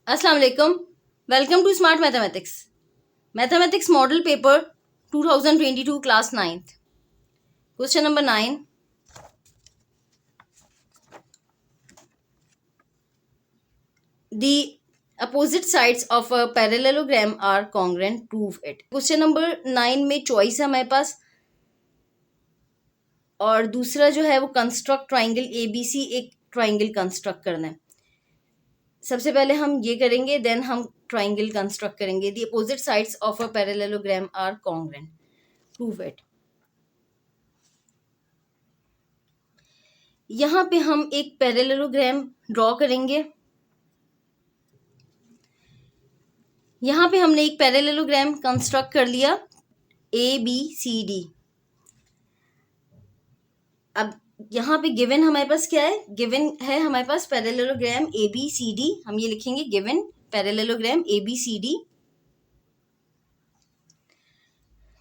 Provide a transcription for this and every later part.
अस्सलाम वालेकुम। Welcome to smart mathematics. Mathematics model paper 2022 class 9th। Question number 9। The opposite sides of a parallelogram are congruent. Prove it। Question number 9 में choice है हमारे पास, और दूसरा जो है वो कंस्ट्रक्ट ट्राइंगल ABC, एक ट्राइंगल कंस्ट्रक्ट करना है। सबसे पहले हम ये करेंगे, देन हम ट्राइंगल कंस्ट्रक्ट करेंगे। The opposite sides of a parallelogram are congruent. Prove it. यहाँ पे हम एक पैरेललोग्राम ड्रॉ करेंगे। यहाँ पे हमने एक पैरेललोग्राम कंस्ट्रक्ट कर लिया ABCD। अब यहाँ पे गिवन हमारे पास क्या है? गिवन है हमारे पास पैरेललोग्राम ABCD। हम ये लिखेंगे given parallelogram ABCD।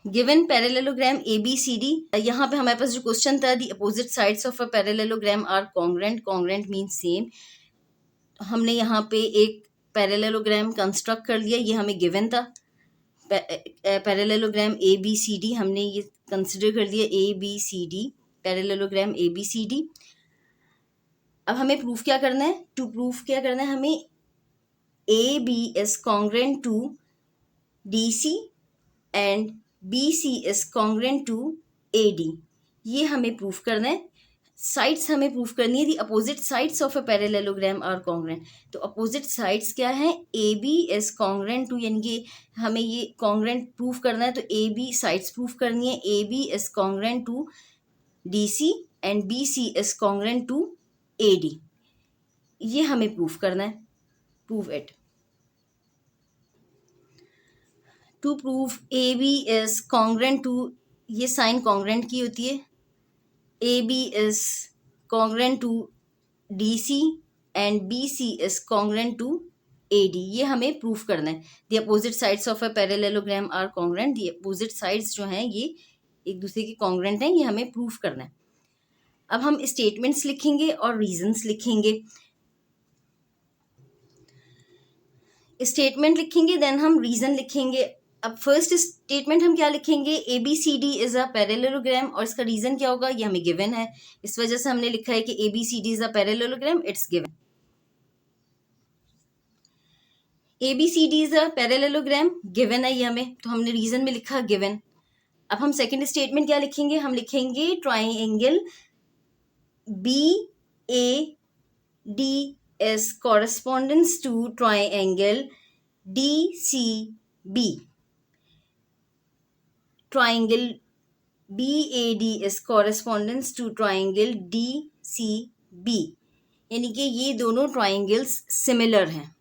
Given parallelogram ABCD। यहाँ पे हमारे पास जो क्वेश्चन था, the opposite sides of a parallelogram are congruent. Congruent means same. हमने यहाँ पे एक पैरेललोग्राम कंस्ट्रक्ट कर लिया, ये हमें गिवन था। पैरेललोग्राम ABCD हमने ये कंसिडर कर लिया, ABCD पैरेललोग्राम ABCD। अब हमें प्रूफ क्या करना है? टू प्रूफ क्या करना है हमें? AB is congruent to DC and BC is congruent to AD। ये हमें प्रूफ करना है। साइड्स हमें प्रूफ करनी है। The opposite sides of a parallelogram are congruent. तो अपोजिट साइड्स क्या है? AB इज कॉन्ग्रुएंट टू, यानी कि हमें ये कॉन्ग्रुएंट प्रूफ करना है, तो AB साइड्स प्रूफ करनी है। AB is congruent to DC and BC is congruent to AD। ये हमें प्रूफ करना है। Prove it. To prove AB is congruent to, ये साइन कॉन्ग्रुएंट की होती है। AB is congruent to DC and BC is congruent to AD। ये हमें प्रूफ करना है। The opposite sides of a parallelogram are congruent। The opposite sides जो हैं ये एक दूसरे के congruent हैं, ये हमें प्रूफ करना है। अब हम स्टेटमेंट्स लिखेंगे और रीजंस लिखेंगे। स्टेटमेंट लिखेंगे, देन हम रीजन लिखेंगे। अब फर्स्ट स्टेटमेंट हम क्या लिखेंगे? ABCD इज अ पैरेललोग्राम, और इसका रीजन क्या होगा? ये हमें गिवन है, इस वजह से हमने लिखा है कि ABCD is a parallelogram, it's given. ABCD is a parallelogram given है ये हमें, तो हमने रीजन में लिखा गिवन। अब हम सेकंड स्टेटमेंट क्या लिखेंगे? हम लिखेंगे triangle BAD is correspondence to triangle DCB। triangle BAD is correspondence to triangle DCB, यानी कि ये दोनों ट्राइंगल्स सिमिलर हैं,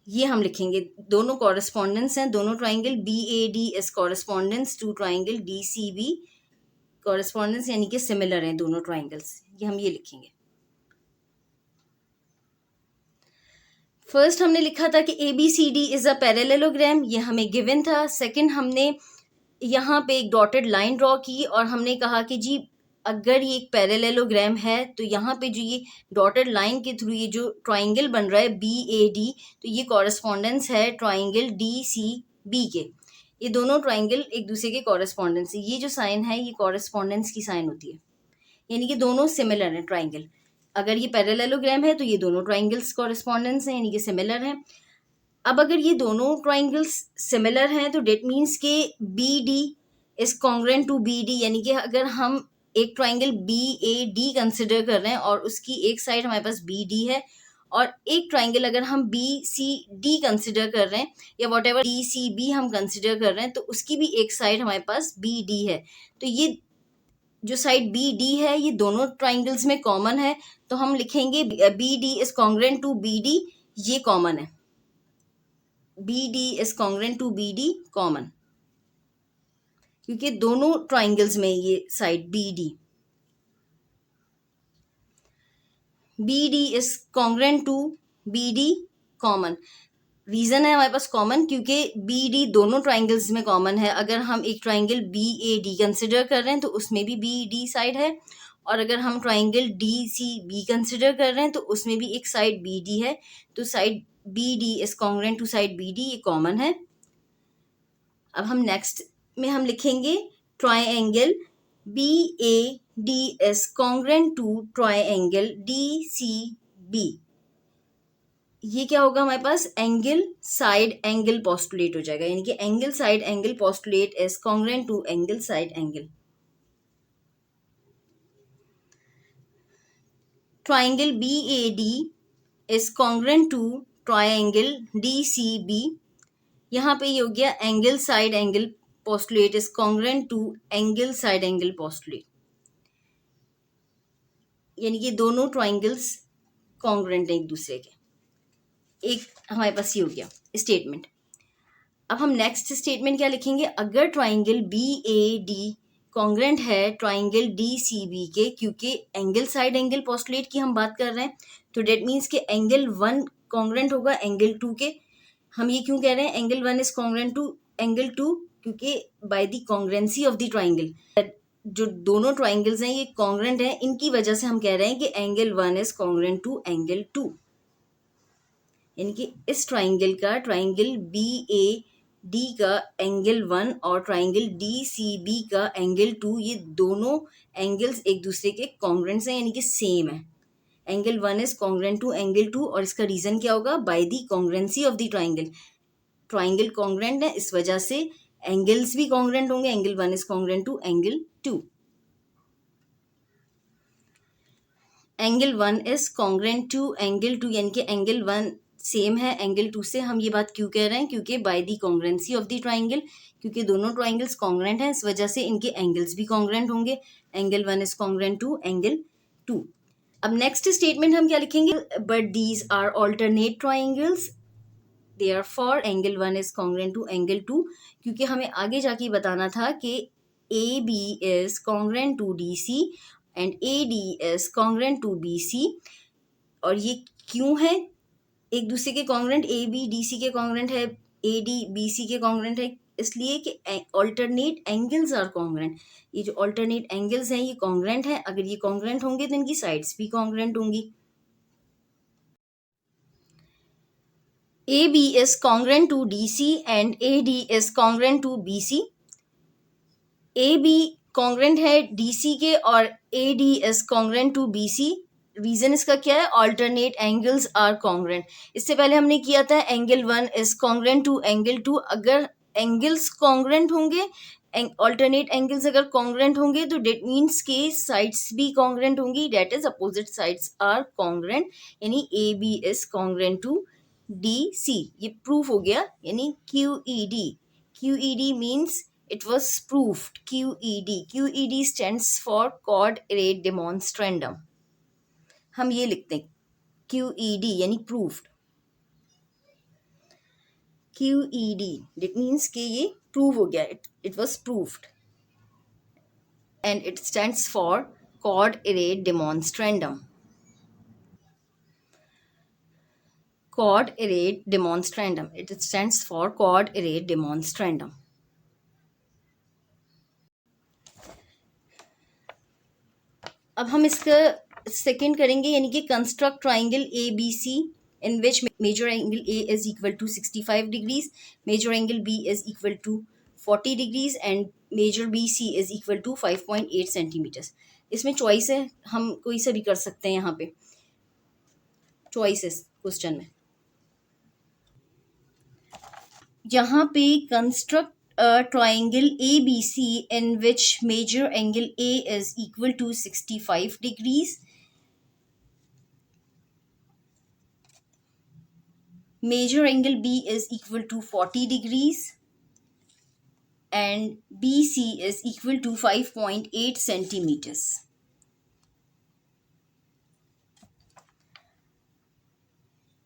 ये हम लिखेंगे। दोनों कॉरेस्पॉन्डेंस हैं, दोनों triangle BAD is correspondence to triangle DCB। Correspondence यानी कि सिमिलर हैं दोनों ट्राइंगल्स, ये हम ये लिखेंगे। फर्स्ट हमने लिखा था कि ABCD इज अ पैरेललोग्राम, ये हमें गिवन था। सेकंड हमने यहाँ पे एक डॉटेड लाइन ड्रॉ की और हमने कहा कि जी अगर ये एक पैरेललोग्राम है तो यहाँ पे जो ये डॉटेड लाइन के थ्रू ये जो ट्राइंगल बन रहा है BAD, तो ये कॉरेस्पॉन्डेंस है ट्राइंगल DCB के। ये दोनों ट्राइंगल एक दूसरे के कॉरेस्पॉन्डेंस है। ये जो साइन है ये कॉरेस्पॉन्डेंस की साइन होती है, यानी कि दोनों सिमिलर हैं ट्राइंगल। अगर ये पैरेललोग्राम है तो ये दोनों ट्राइंगल्स कॉरेस्पॉन्डेंस हैं, यानी कि सिमिलर हैं। अब अगर ये दोनों ट्राइंगल्स सिमिलर हैं तो डेट मीन्स के BD is congruent to BD, यानी कि अगर हम एक ट्राइंगल BAD कंसिडर कर रहे हैं और उसकी एक साइड हमारे पास BD है, और एक ट्राइंगल अगर हम BCD कंसिडर कर रहे हैं या वॉट एवर DCB हम कंसिडर कर रहे हैं, तो उसकी भी एक साइड हमारे पास BD है। तो ये जो साइड BD है ये दोनों ट्राइंगल्स में कॉमन है, तो हम लिखेंगे BD is congruent to BD, ये कॉमन है। BD is congruent to BD common, क्योंकि दोनों ट्राइंगल्स में ये side BD is congruent to BD common. Reason है हमारे पास कॉमन, क्योंकि BD दोनों ट्राइंगल्स में कॉमन है। अगर हम एक ट्राइंगल BAD कंसिडर कर रहे हैं तो उसमें भी BD साइड है, और अगर हम ट्राइंगल DCB कंसिडर कर रहे हैं तो उसमें भी एक साइड BD है। तो side B D is congruent to side B D, ये कॉमन है। अब हम नेक्स्ट में हम लिखेंगे triangle B A D is congruent to triangle D C B. ये क्या होगा हमारे पास, एंगल साइड एंगल पोस्टुलेट हो जाएगा, यानी कि angle side angle postulate is congruent to angle side angle. Triangle B A D is congruent to triangle D C B. यहाँ पे ये हो गया angle side angle postulate is congruent to angle side angle postulate, यानी कि दोनों triangles congruent हैं एक दूसरे के। एक हमारे पास ये हो गया स्टेटमेंट। अब हम नेक्स्ट स्टेटमेंट क्या लिखेंगे, अगर triangle B A D congruent है ट्राइंगल डी सी बी के, क्योंकि एंगल साइड एंगल पोस्टुलेट की हम बात कर रहे हैं, तो डेट मीन्स कि एंगल वन कॉन्ग्रेंट होगा एंगल टू के। हम ये क्यों कह रहे हैं angle one is congruent to angle two, क्योंकि by the congruency of the triangle, जो दोनों ट्राइंगल्स हैं ये कॉन्ग्रेंट हैं, इनकी वजह से हम कह रहे हैं कि angle one is congruent to angle two, यानी कि इस ट्राइंगल का, ट्राइंगल बी ए डी का एंगल वन और ट्राइंगल डी सी बी का एंगल टू, ये दोनों एंगल्स एक दूसरे के कॉन्ग्रेंट्स हैं, यानी कि सेम है। Angle one is congruent to angle two, और इसका रीजन क्या होगा, by the congruency of the triangle. Triangle congruent है, इस वजह से एंगल्स भी कॉन्ग्रेंट होंगे, angle one is congruent to angle two. Angle one is congruent to angle two, यानी कि एंगल वन सेम है एंगल टू से। हम ये बात क्यों कह रहे हैं, क्योंकि by the congruency of the triangle, क्योंकि दोनों ट्राइंगल्स कॉन्ग्रेंट हैं, इस वजह से इनके एंगल्स भी कॉन्ग्रेंट होंगे। Angle one is congruent to angle two. अब नेक्स्ट स्टेटमेंट हम क्या लिखेंगे, but these are alternate triangles therefore angle one is congruent to angle two, क्योंकि हमें आगे जाके बताना था कि A B is congruent to D C and A D is congruent to B C. और ये क्यों है एक दूसरे के congruent, A B D C के कॉन्ग्रेंट है, ए डी बी सी के कॉन्ग्रेंट है, इसलिए कि ऑल्टरनेट एंगल्स आर कॉन्ग्रेंट। ये जो ऑल्टरनेट एंगल्स हैं ये कॉन्ग्रेंट है, अगर ये कॉन्ग्रेंट होंगे तो इनकी साइड्स भी कॉन्ग्रेंट होंगी। A B is congruent to D C and A D is congruent to B C. A B congruent है डी सी के और A D is congruent to B C. Reason इसका क्या है, ऑल्टरनेट एंगल्स आर कॉन्ग्रेंट। इससे पहले हमने किया था angle one is congruent to angle two. अगर एंगल्स कॉन्ग्रेंट होंगे, ऑल्टरनेट एंगल्स अगर कॉन्ग्रेंट होंगे तो डेट मीन्स के साइड्स भी कॉन्ग्रेंट होंगी, that is opposite sides are congruent, यानी A B is congruent to D C. ये प्रूफ हो गया, यानी QED। QED means it was proved। QED stands for quod erat demonstrandum। हम ये लिखते हैं QED यानी proved। QED it means कि ये prove हो गया, it was proved and it stands for quod erat demonstrandum। Quod erat demonstrandum, it stands for quod erat demonstrandum। अब हम इसका सेकंड करेंगे, यानी कि construct triangle A B C in which measure angle A is equal to 65 degrees, measure angle B is equal to 40 degrees and measure B C is equal to 5.8 centimetres. इसमें choice है, हम कोई सा भी कर सकते हैं। यहाँ पे चॉइसेस क्वेश्चन में, यहाँ पे construct triangle ABC in which major angle A is equal to 65 degrees, major angle B is equal to 40 degrees and BC is equal to 5.8 centimeters।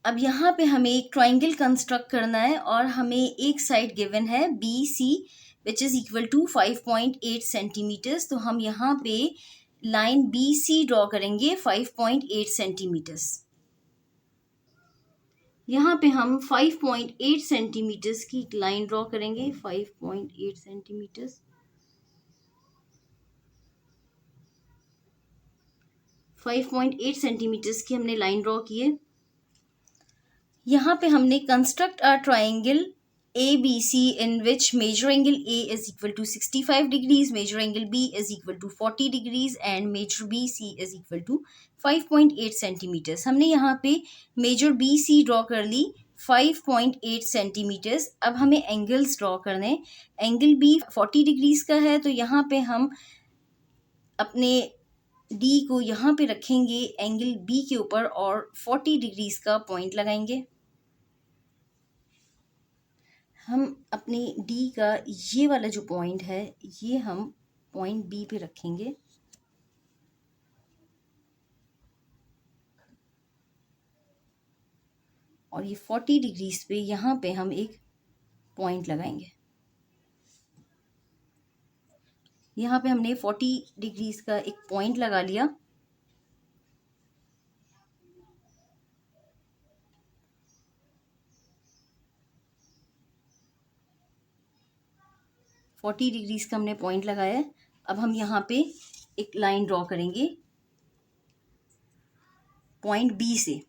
अब यहाँ पे हमें एक ट्राइंगल कंस्ट्रक्ट करना है और हमें एक साइड गिवन है BC which is equal to 5.8 centimetres. तो हम यहाँ पे लाइन BC ड्रॉ करेंगे 5.8 सेंटीमीटर्स। यहाँ पे हम 5.8 सेंटीमीटर्स की लाइन ड्रॉ करेंगे, 5.8 सेंटीमीटर्स। 5.8 सेंटीमीटर्स की हमने लाइन ड्रॉ की है। यहाँ पे हमने construct a triangle ABC in which major angle A is equal to 65 degrees, major angle B is equal to 40 degrees and major BC is equal to 5.8 centimetres. हमने यहाँ पे मेजर BC ड्रॉ कर ली 5.8 centimetres. अब हमें angles draw करने, angle B 40 degrees का है तो यहाँ पे हम अपने D को यहाँ पे रखेंगे एंगल B के ऊपर और 40 डिग्रीज का पॉइंट लगाएंगे। हम अपने D का ये वाला जो पॉइंट है ये हम पॉइंट B पे रखेंगे और ये 40 डिग्रीज पे यहाँ पे हम एक पॉइंट लगाएंगे। यहाँ पे हमने 40 डिग्रीज का एक पॉइंट लगा लिया। फोर्टी डिग्रीज का हमने पॉइंट लगाया है। अब हम यहाँ पे एक लाइन ड्रॉ करेंगे पॉइंट बी से।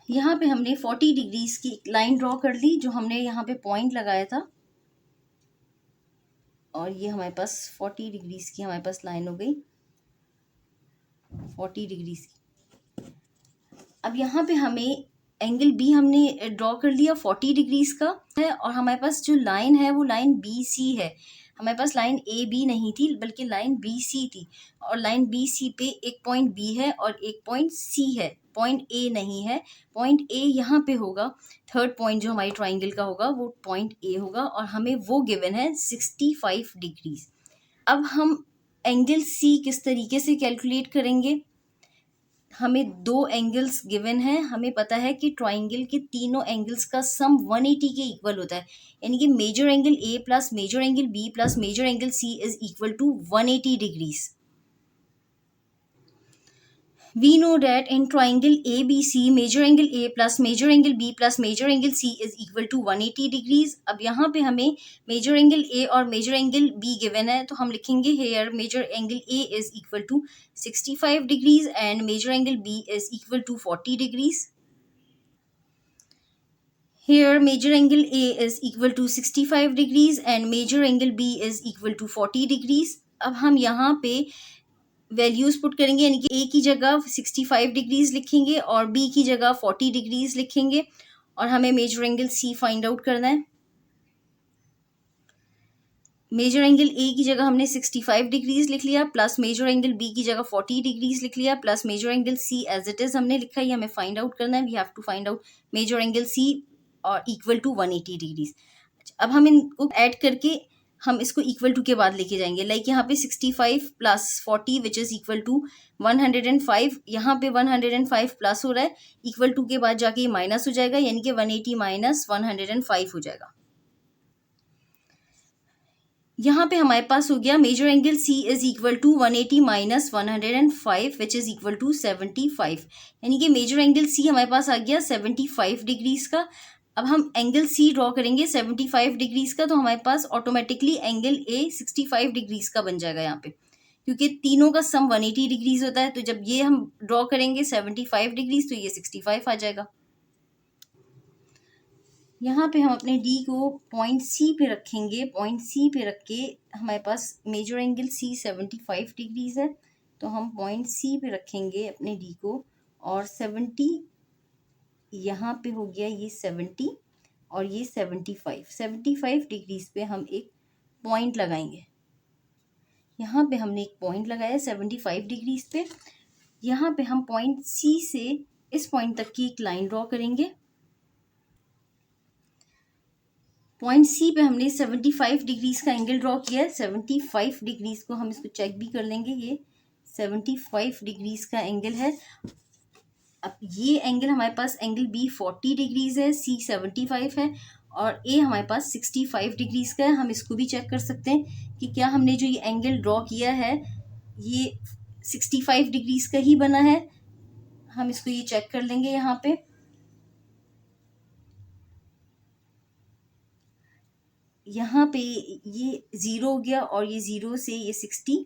यहाँ पे हमने 40 डिग्रीज की एक लाइन ड्रॉ कर ली जो हमने यहाँ पे पॉइंट लगाया था और ये हमारे पास 40 डिग्रीज की हमारे पास लाइन हो गई 40 डिग्रीज की। अब यहाँ पे हमें एंगल बी हमने ड्रॉ कर लिया 40 डिग्रीज का है और हमारे पास जो लाइन है वो लाइन बी सी है। हमारे पास लाइन ए बी नहीं थी बल्कि लाइन बी सी थी और लाइन बी सी पे एक पॉइंट बी है और एक पॉइंट सी है, पॉइंट ए नहीं है। पॉइंट ए यहाँ पे होगा, थर्ड पॉइंट जो हमारी ट्राइंगल का होगा वो पॉइंट ए होगा और हमें वो गिवन है 65 डिग्रीज। अब हम एंगल सी किस तरीके से कैलकुलेट करेंगे? हमें दो एंगल्स गिवन है, हमें पता है कि ट्राइंगल के तीनों एंगल्स का सम 180 के इक्वल होता है, यानी कि measure angle A plus measure angle B plus measure angle C is equal to 180 degrees. We know that in triangle ABC, major angle A plus major angle B plus major angle C is equal to 180 degrees. अब यहाँ पे हमें major angle A और major angle B given है तो हम लिखेंगे here major angle A is equal to 65 degrees and major angle B is equal to 40 degrees. Here major angle A is equal to 65 degrees and major angle B is equal to 40 degrees. अब हम यहाँ पे values put करेंगे, यानी कि ए की जगह 65 degrees लिखेंगे और बी की जगह 40 डिग्रीज लिखेंगे और हमें measure angle C find out करना है। मेजर एंगल ए की जगह हमने 65 डिग्रीज लिख लिया प्लस मेजर एंगल बी की जगह 40 डिग्रीज लिख लिया plus measure angle C as it is हमने लिखा, ये हमें फाइंड आउट करना है। We have to find out measure angle C और इक्वल टू 180 डिग्रीज। अब हम इनको ऐड करके हम इसको इक्वल टू के बाद लेके जाएंगे, लाइक यहाँ पे 65 plus 40 which is equal to 105, यहाँ पे 105 प्लस हो रहा है, इक्वल टू के बाद जाके ये माइनस हो जाएगा, यानी कि 180 माइनस 105 हो जाएगा। यहाँ पे हमारे पास हो गया measure angle C is equal to 180 minus 105 which is equal to 75, यानी कि मेजर एंगल सी हमारे पास आ गया 75 डिग्रीज का। अब हम एंगल सी ड्रॉ करेंगे 75 डिग्रीज का तो हमारे पास ऑटोमेटिकली एंगल ए 65 डिग्रीज का बन जाएगा यहाँ पे, क्योंकि तीनों का सम 180 डिग्रीज होता है। तो जब ये हम ड्रॉ करेंगे 75 डिग्रीज तो ये 65 आ जाएगा। यहाँ पे हम अपने डी को पॉइंट सी पे रखेंगे, पॉइंट सी पे रख के हमारे पास मेजर एंगल सी 75 डिग्रीज है तो हम पॉइंट सी पे रखेंगे अपने डी को और 70 यहाँ पे हो गया ये 70 और ये 75 डिग्रीज पे हम एक पॉइंट लगाएंगे। यहाँ पे हमने एक पॉइंट लगाया 75 डिग्रीज पे। यहाँ पे हम पॉइंट सी से इस पॉइंट तक की एक लाइन ड्रॉ करेंगे। पॉइंट सी पे हमने 75 डिग्रीज का एंगल ड्रॉ किया है। 75 डिग्रीज को हम इसको चेक भी कर लेंगे, ये 75 डिग्रीज का एंगल है। अब ये एंगल हमारे पास एंगल बी 40 डिग्रीज है, सी 75 है और ए हमारे पास 65 डिग्रीज का है। हम इसको भी चेक कर सकते हैं कि क्या हमने जो ये एंगल ड्रॉ किया है ये 65 डिग्रीज का ही बना है। हम इसको ये चेक कर लेंगे। यहाँ पे ये 0 हो गया और ये 0 से ये 60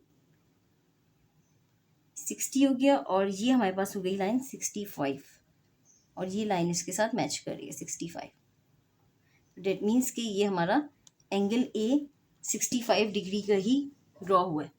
हो गया और ये हमारे पास हो गई लाइन 65। और ये लाइन इसके साथ मैच कर रही है 65। डेट मीन्स कि ये हमारा एंगल ए 65 डिग्री का ही ड्रॉ हुआ है।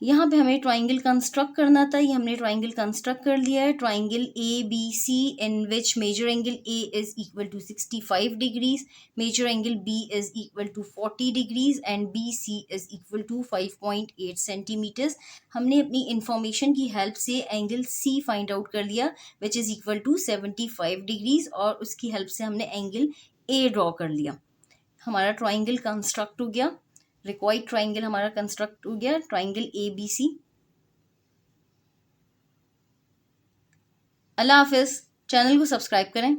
यहाँ पे हमें ट्राइंगल कंस्ट्रक्ट करना था, ये हमने ट्राइंगल कंस्ट्रक्ट कर लिया है। Triangle A B C in which measure angle A is equal to 65 degrees, measure angle B is equal to 40 degrees and B C is equal to 5.8 centimetres. हमने अपनी information की हेल्प से angle C find out कर लिया which is equal to 75 degrees, और उसकी help से हमने एंगल ए ड्रॉ कर लिया। हमारा ट्राइंगल कंस्ट्रक्ट हो गया, रिक्वायर्ड ट्राइंगल हमारा कंस्ट्रक्ट हो गया, ट्राइंगल ए बी सी। अल्लाह हाफिज। चैनल को सब्सक्राइब करें।